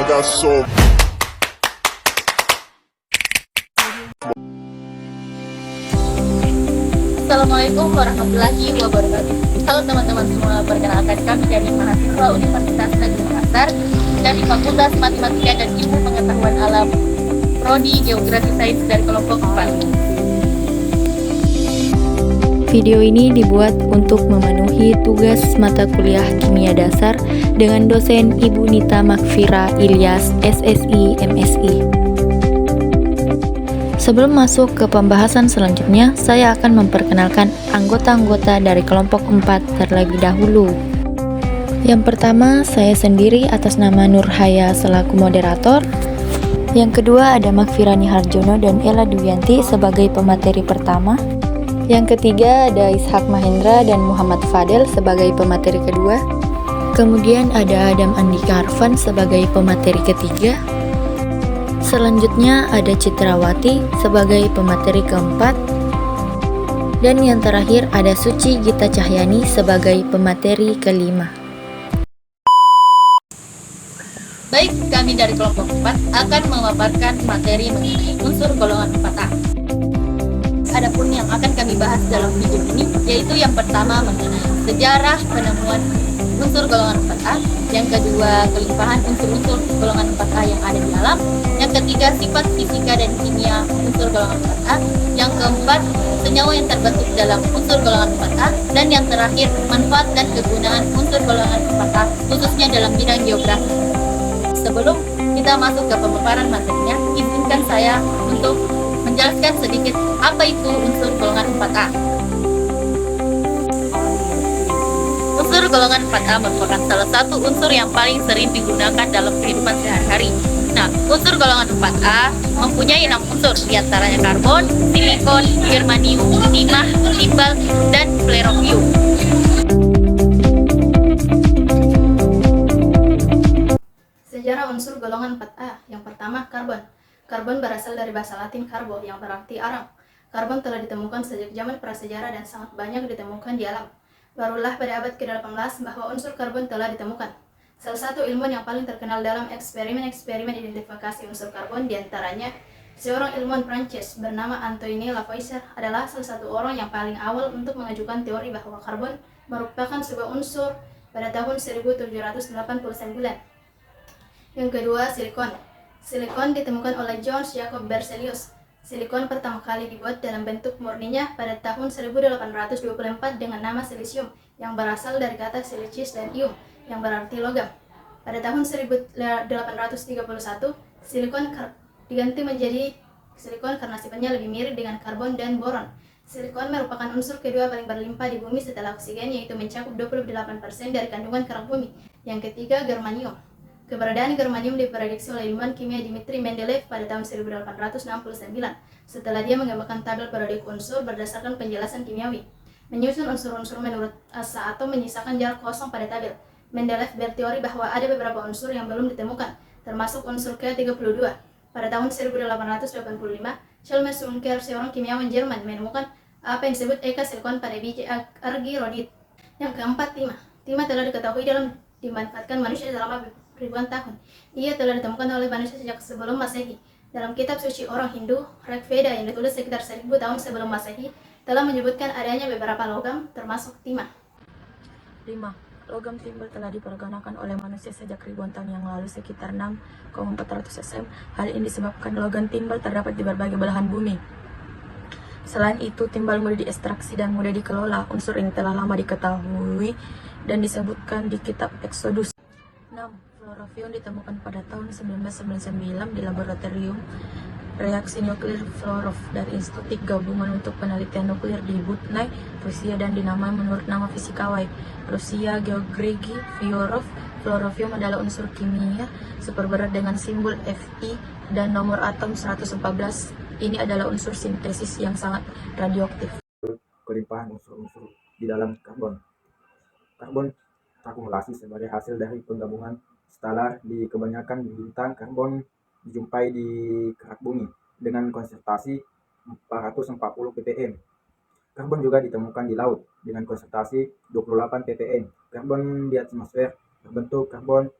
got so Assalamualaikum warahmatullahi wabarakatuh. Halo teman-teman semua, perkenalkan kami dari mahasiswa Universitas Negeri Makassar dari Fakultas Matematika dan Ilmu Pengetahuan Alam, Prodi Geografi Sains dari kelompok 4. Video ini dibuat untuk memenuhi tugas mata kuliah Kimia Dasar dengan dosen Ibu Nita Makfira Ilyas, SSI, MSI. Sebelum masuk ke pembahasan selanjutnya, saya akan memperkenalkan anggota-anggota dari kelompok 4 terlebih dahulu. Yang pertama, saya sendiri atas nama Nurhaya selaku moderator. Yang kedua ada Makfira Niharjono dan Ella Duyanti sebagai pemateri pertama. Yang ketiga ada Ishak Mahendra dan Muhammad Fadel sebagai pemateri kedua. Kemudian ada Adam Andika Arfan sebagai pemateri ketiga. Selanjutnya ada Citrawati sebagai pemateri keempat. Dan yang terakhir ada Suci Gita Cahyani sebagai pemateri kelima. Baik, kami dari kelompok 4 akan memaparkan materi mengenai unsur golongan 4A. Adapun yang akan kami bahas dalam video ini yaitu yang pertama mengenai sejarah penemuan unsur golongan 4A, yang kedua kelimpahan unsur-unsur golongan 4A yang ada di alam, yang ketiga sifat fisika dan kimia unsur golongan 4A, yang keempat senyawa yang terbentuk dalam unsur golongan 4A, dan yang terakhir manfaat dan kegunaan unsur golongan 4A khususnya dalam bidang geografi. Sebelum kita masuk ke pemaparan materinya, izinkan saya untuk menjelaskan sedikit apa itu unsur golongan 4A. Unsur golongan 4A merupakan salah satu unsur yang paling sering digunakan dalam kehidupan sehari-hari. Nah, unsur golongan 4A mempunyai 6 unsur, diantaranya karbon, silikon, germanium, timah, timbal, dan flerovium. Sejarah unsur golongan 4A. Yang pertama, karbon. Karbon berasal dari bahasa Latin carbo yang berarti arang. Karbon telah ditemukan sejak zaman prasejarah dan sangat banyak ditemukan di alam. Barulah pada abad ke-18 bahwa unsur karbon telah ditemukan. Salah satu ilmuwan yang paling terkenal dalam eksperimen-eksperimen identifikasi unsur karbon diantaranya seorang ilmuwan Prancis bernama Antoine Lavoisier adalah salah satu orang yang paling awal untuk mengajukan teori bahwa karbon merupakan sebuah unsur pada tahun 1789. Yang kedua, silikon. Silikon ditemukan oleh Johannes Jacob Berzelius. Silikon pertama kali dibuat dalam bentuk murninya pada tahun 1824 dengan nama silisium yang berasal dari kata silicis dan ium yang berarti logam. Pada tahun 1831, silikon diganti menjadi silikon karena sifatnya lebih mirip dengan karbon dan boron. Silikon merupakan unsur kedua paling berlimpah di bumi setelah oksigen, yaitu mencakup 28% dari kandungan kerak bumi. Yang ketiga, germanium. Keberadaan germanium diprediksi oleh ilmuwan kimia Dmitri Mendeleev pada tahun 1869 setelah dia mengembangkan tabel periodik unsur berdasarkan penjelasan kimiawi. Menyusun unsur-unsur menurut asa atau menyisakan jarak kosong pada tabel. Mendeleev berteori bahwa ada beberapa unsur yang belum ditemukan, termasuk unsur ke-32. Pada tahun 1885, Chalmers Unker, seorang kimiawan Jerman, menemukan apa yang disebut eka silikon pada biji argirodit. Yang keempat, timah. Timah telah diketahui dalam dimanfaatkan manusia selama ribuan tahun. Ia telah ditemukan oleh manusia sejak sebelum Masehi. Dalam kitab suci orang Hindu, Rig Veda yang ditulis sekitar 1000 tahun sebelum Masehi, telah menyebutkan adanya beberapa logam, termasuk timah. 5. Logam timbal telah dipergunakan oleh manusia sejak ribuan tahun yang lalu, sekitar 6,400 sm. Hal ini disebabkan logam timbal terdapat di berbagai belahan bumi. Selain itu, timbal mudah diekstraksi dan mudah dikelola. Unsur ini telah lama diketahui dan disebutkan di kitab Exodus. 6. Fluorovium ditemukan pada tahun 1999 di laboratorium reaksi nuklir Fluorov dari Institut Gabungan untuk Penelitian Nuklir di Butnay, Rusia, dan dinamai menurut nama fisikawai Rusia Georgy Fyorov. Fluorovium adalah unsur kimia superberat dengan simbol Fe dan nomor atom 114. Ini adalah unsur sintesis yang sangat radioaktif. Kelimpahan unsur-unsur di dalam karbon. Karbon akumulasi sebagai hasil dari penggabungan stalar di kebanyakan bintang. Karbon dijumpai di kerak bumi dengan konsentrasi 440 ppm. Karbon juga ditemukan di laut dengan konsentrasi 28 ppm. Karbon di atmosfer berbentuk karbon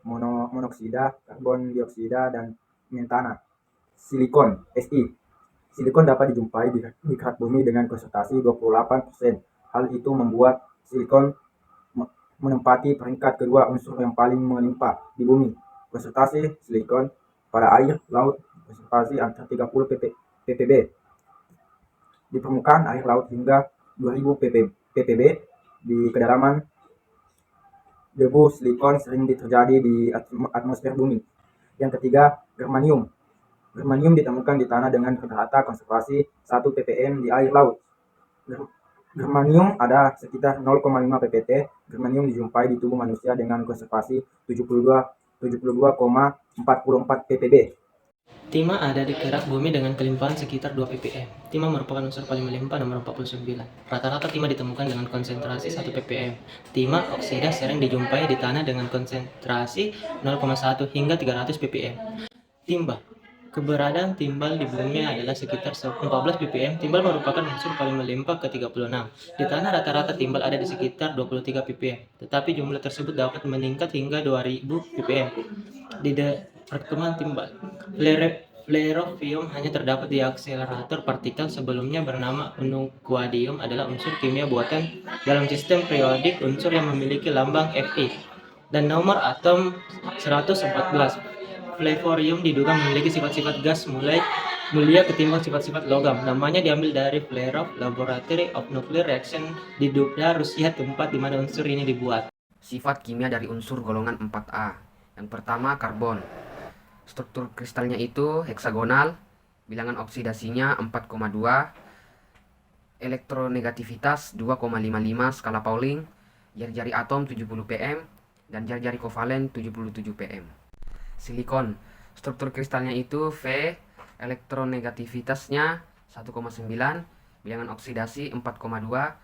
monoksida, karbon dioksida, dan metana. Silikon, Si. Silikon dapat dijumpai di kerak bumi dengan konsentrasi 28%. Hal itu membuat silikon menempati peringkat kedua unsur yang paling melimpah di bumi. Konsentrasi silikon pada air laut konsentrasi antara 30 ppb di permukaan air laut hingga 2000 ppb di kedalaman. Debu silikon sering terjadi di atmosfer bumi. Yang ketiga, germanium. Germanium ditemukan di tanah dengan rata-rata konsentrasi 1 ppm di air laut. Germanium ada sekitar 0,5 ppt. Germanium dijumpai di tubuh manusia dengan konsentrasi 72,44 ppb. Timah ada di kerak bumi dengan kelimpahan sekitar 2 ppm. Timah merupakan unsur paling melimpah nomor 49. Rata-rata timah ditemukan dengan konsentrasi 1 ppm. Timah oksida sering dijumpai di tanah dengan konsentrasi 0,1 hingga 300 ppm. Timbal. Keberadaan timbal di bumi adalah sekitar 14 ppm. Timbal merupakan unsur paling melimpah ke-36. Di tanah rata-rata timbal ada di sekitar 23 ppm, tetapi jumlah tersebut dapat meningkat hingga 2000 ppm. Di perkembangan timbal, flerovium hanya terdapat di akselerator partikel. Sebelumnya bernama unuquadium adalah unsur kimia buatan dalam sistem periodik, unsur yang memiliki lambang Fe dan nomor atom 114. Flerovium diduga memiliki sifat-sifat gas mulia ketimbang sifat-sifat logam. Namanya diambil dari Flerov Laboratory of Nuclear Reaction di Dubna, Rusia, tempat di mana unsur ini dibuat. Sifat kimia dari unsur golongan 4A. Yang pertama, karbon. Struktur kristalnya itu heksagonal, bilangan oksidasinya 4,2, elektronegativitas 2,55 skala Pauling, jari-jari atom 70 pm, dan jari-jari kovalen 77 pm. Silikon, struktur kristalnya itu V, elektronegativitasnya 1,9, bilangan oksidasi 4,2,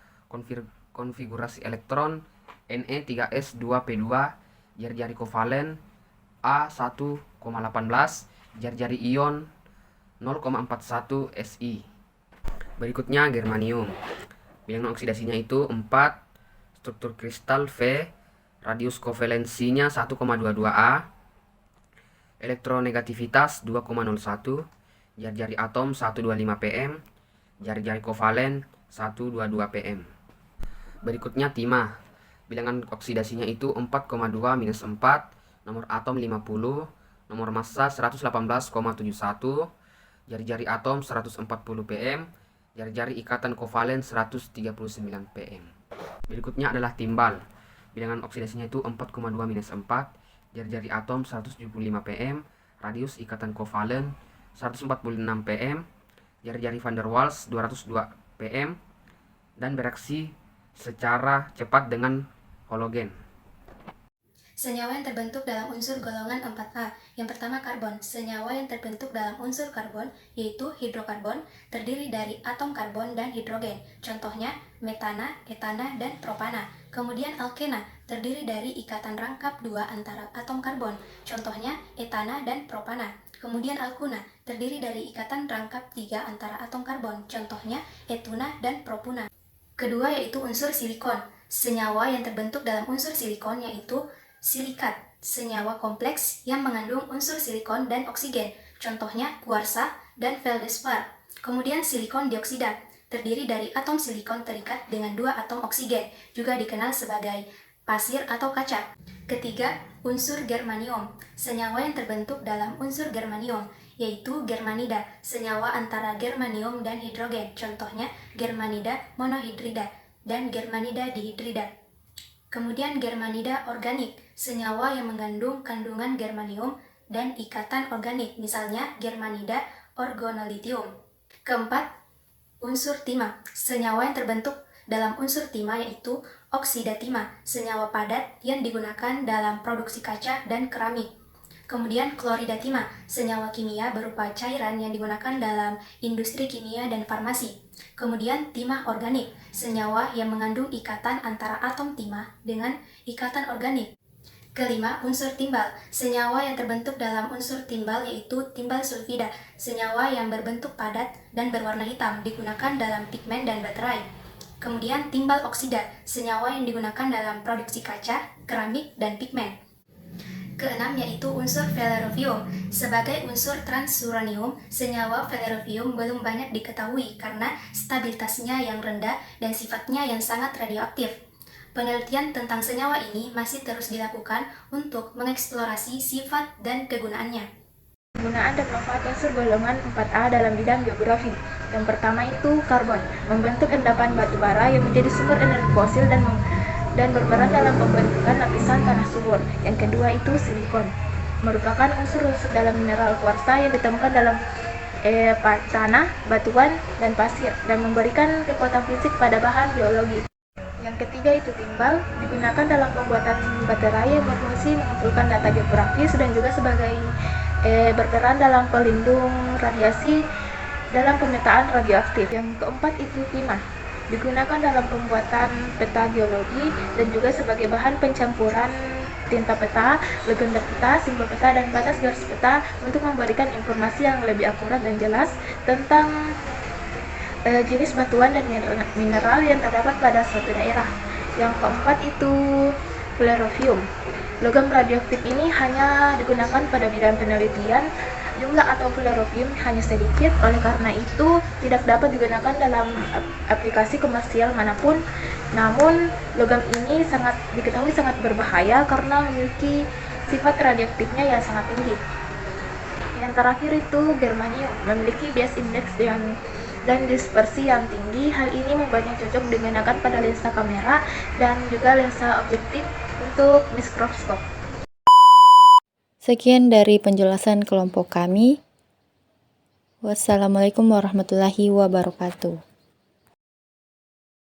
konfigurasi elektron Ne3s2p2, jari-jari kovalen A1,18, jari-jari ion 0,41 Si. Berikutnya germanium. Bilangan oksidasinya itu 4, struktur kristal V, radius kovalensinya 1,22A, elektronegativitas 2,01, jari-jari atom 125 pm, jari-jari kovalen 122 pm. Berikutnya timah. Bilangan oksidasinya itu 4,2 minus 4, nomor atom 50, nomor massa 118,71, jari-jari atom 140 pm, jari-jari ikatan kovalen 139 pm. Berikutnya adalah timbal. Bilangan oksidasinya itu 4,2 minus 4, jari-jari atom 175 pm, radius ikatan kovalen 146 pm, jari-jari van der Waals 202 pm, dan bereaksi secara cepat dengan halogen. Senyawa yang terbentuk dalam unsur golongan 4A. Yang pertama, karbon. Senyawa yang terbentuk dalam unsur karbon yaitu hidrokarbon, terdiri dari atom karbon dan hidrogen. Contohnya metana, etana, dan propana. Kemudian alkena, terdiri dari ikatan rangkap 2 antara atom karbon. Contohnya etana dan propana. Kemudian alkuna, terdiri dari ikatan rangkap 3 antara atom karbon. Contohnya etuna dan propuna. Kedua yaitu unsur silikon. Senyawa yang terbentuk dalam unsur silikon yaitu silikat, senyawa kompleks yang mengandung unsur silikon dan oksigen, contohnya kuarsa dan feldspar. Kemudian silikon dioksida, terdiri dari atom silikon terikat dengan 2 atom oksigen, juga dikenal sebagai pasir atau kaca. Ketiga, unsur germanium, senyawa yang terbentuk dalam unsur germanium, yaitu germanida, senyawa antara germanium dan hidrogen, contohnya germanida monohidrida dan germanida dihidrida. Kemudian germanida organik, senyawa yang mengandung kandungan germanium dan ikatan organik, misalnya germanida organolithium. Keempat, unsur timah, senyawa yang terbentuk dalam unsur timah yaitu oksida timah, senyawa padat yang digunakan dalam produksi kaca dan keramik. Kemudian klorida timah, senyawa kimia berupa cairan yang digunakan dalam industri kimia dan farmasi. Kemudian timah organik, senyawa yang mengandung ikatan antara atom timah dengan ikatan organik. Kelima, unsur timbal, senyawa yang terbentuk dalam unsur timbal yaitu timbal sulfida, senyawa yang berbentuk padat dan berwarna hitam, digunakan dalam pigmen dan baterai. Kemudian timbal oksida, senyawa yang digunakan dalam produksi kaca, keramik, dan pigmen. keenam yaitu unsur valerium. Sebagai unsur transuranium, senyawa valerium belum banyak diketahui karena stabilitasnya yang rendah dan sifatnya yang sangat radioaktif. Penelitian tentang senyawa ini masih terus dilakukan untuk mengeksplorasi sifat dan kegunaannya. Penggunaan dan manfaat unsur golongan 4A dalam bidang geografi. Yang pertama itu karbon, membentuk endapan batu bara yang menjadi sumber energi fosil dan berperan dalam pembentukan lapisan tanah subur. Yang kedua itu silikon, merupakan unsur-unsur dalam mineral kuarsa yang ditemukan dalam tanah, batuan, dan pasir, dan memberikan kekuatan fisik pada bahan geologi. Yang ketiga itu timbal, digunakan dalam pembuatan baterai yang berfungsi mengumpulkan data geografis dan juga sebagai berperan dalam pelindung radiasi dalam pemetaan radioaktif. Yang keempat itu timah, digunakan dalam pembuatan peta geologi dan juga sebagai bahan pencampuran tinta peta, legenda peta, simbol peta, dan batas garis peta untuk memberikan informasi yang lebih akurat dan jelas tentang jenis batuan dan mineral yang terdapat pada suatu daerah. Yang keempat itu valerium. Logam radioaktif ini hanya digunakan pada bidang penelitian. Jumlah atom valerium hanya sedikit, oleh karena itu tidak dapat digunakan dalam aplikasi komersial manapun. Namun, logam ini diketahui sangat berbahaya karena memiliki sifat radioaktifnya yang sangat tinggi. Yang terakhir itu germanium, memiliki bias indeks dan dispersi yang tinggi. Hal ini membuatnya cocok digunakan pada lensa kamera dan juga lensa objektif untuk mikroskop. Sekian dari penjelasan kelompok kami. Wassalamualaikum warahmatullahi wabarakatuh.